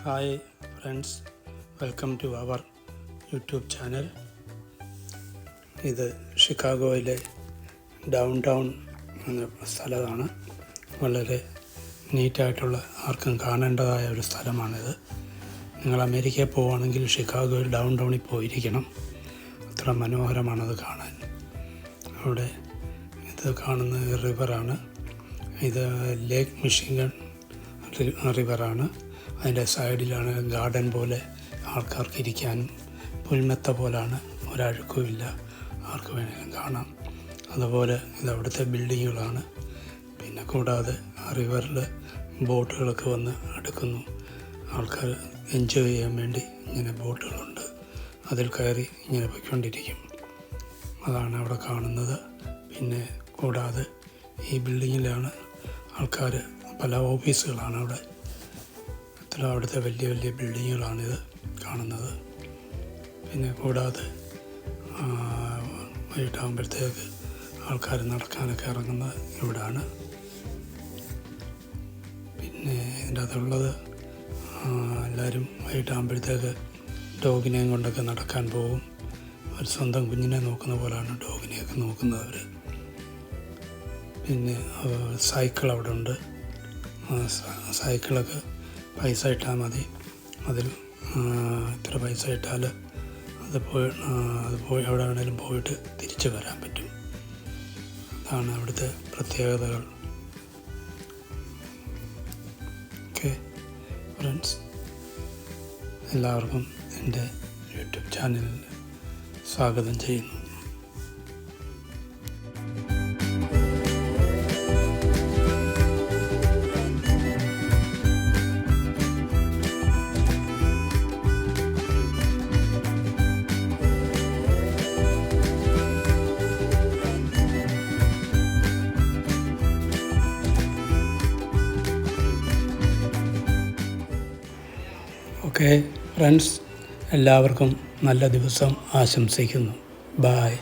Hi friends, welcome to our YouTube channel. ഇത് ഷിക്കാഗോയിലെ down town എന്ന സ്ഥലമാണ്. വളരെ നീറ്റായിട്ടുള്ള ആർക്കും കാണേണ്ടതായ ഒരു സ്ഥലമാണിത്. നിങ്ങൾ അമേരിക്കയിൽ പോവുകയാണെങ്കിൽ ഷിക്കാഗോയിൽ ഡൗൺ ടൗണിൽ പോയിരിക്കണം. അത്ര മനോഹരമാണത് കാണാൻ. അവിടെ ഇത് കാണുന്ന റിവറാണ്. ഇത് ലേക്ക് മിഷിഗൺ റിവറാണ്. അതിൻ്റെ സൈഡിലാണ് ഗാർഡൻ പോലെ ആൾക്കാർക്ക് ഇരിക്കാനും പുൽമെത്ത പോലാണ്, ഒരഴുക്കുമില്ല, ആർക്ക് വേണമെങ്കിലും കാണാം. അതുപോലെ ഇത് അവിടുത്തെ ബിൽഡിങ്ങുകളാണ്. പിന്നെ കൂടാതെ ആ റിവറിൽ ബോട്ടുകളൊക്കെ വന്ന് അടുക്കുന്നു. ആൾക്കാർ എൻജോയ് ചെയ്യാൻ വേണ്ടി ഇങ്ങനെ ബോട്ടുകളുണ്ട്, അതിൽ കയറി ഇങ്ങനെ പോയിക്കൊണ്ടിരിക്കും. അതാണ് അവിടെ കാണുന്നത്. പിന്നെ കൂടാതെ ഈ ബിൽഡിങ്ങിലാണ് ആൾക്കാർ, പല ഓഫീസുകളാണ് അവിടെ. അവിടുത്തെ വലിയ വലിയ ബിൽഡിങ്ങുകളാണിത് കാണുന്നത്. പിന്നെ കൂടാതെ വൈകിട്ടാകുമ്പോഴത്തേക്ക് ആൾക്കാർ നടക്കാനൊക്കെ ഇറങ്ങുന്നത് ഇവിടാണ്. പിന്നെ ഇതിൻ്റെ അകത്തുള്ളത് എല്ലാവരും വൈകിട്ടാകുമ്പോഴത്തേക്ക് ഡോഗിനെയും കൊണ്ടൊക്കെ നടക്കാൻ പോകും. ഒരു സ്വന്തം കുഞ്ഞിനെ നോക്കുന്ന പോലെയാണ് ഡോഗിനെയൊക്കെ നോക്കുന്നത് അവർ. പിന്നെ സൈക്കിൾ അവിടെ ഉണ്ട്. സൈക്കിളൊക്കെ പൈസ ഇട്ടാൽ മതി. അതിൽ ഇത്ര പൈസ ഇട്ടാൽ അത് പോയി എവിടെ വേണേലും പോയിട്ട് തിരിച്ചു വരാൻ പറ്റും. അതാണ് അവിടുത്തെ പ്രത്യേകതകൾ. ഓക്കെ ഫ്രണ്ട്സ്, എല്ലാവർക്കും എൻ്റെ യൂട്യൂബ് ചാനലിൽ സ്വാഗതം ചെയ്യുന്നു. ഓക്കെ ഫ്രണ്ട്സ്, എല്ലാവർക്കും നല്ല ദിവസം ആശംസിക്കുന്നു. ബായ്.